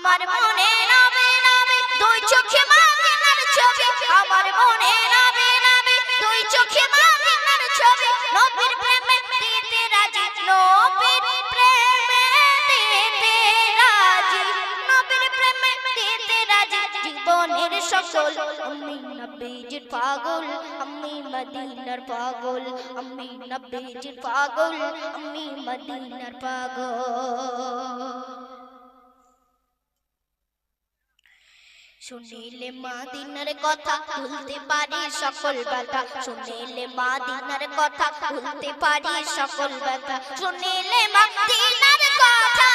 আমার মনে নাবে নাবে দুই চোখে মদিনার ছবি আমার মনে নাবে নাবে দুই চোখে মদিনার ছবি নবীর প্রেমে দিতে রাজি নবীর প্রেমে দিতে রাজি নবীর প্রেমে দিতে রাজি জীবনের সকল আমি নবীজির পাগল আমি মদিনার পাগল আমি নবীজির পাগল আমি মদিনার পাগল শুনিলে মদিনার কথা ভুলতে পারি সকল ব্যথা শুনিলে মদিনার কথা ভুলতে পারি সকল ব্যথা শুনিলে মদিনার কথা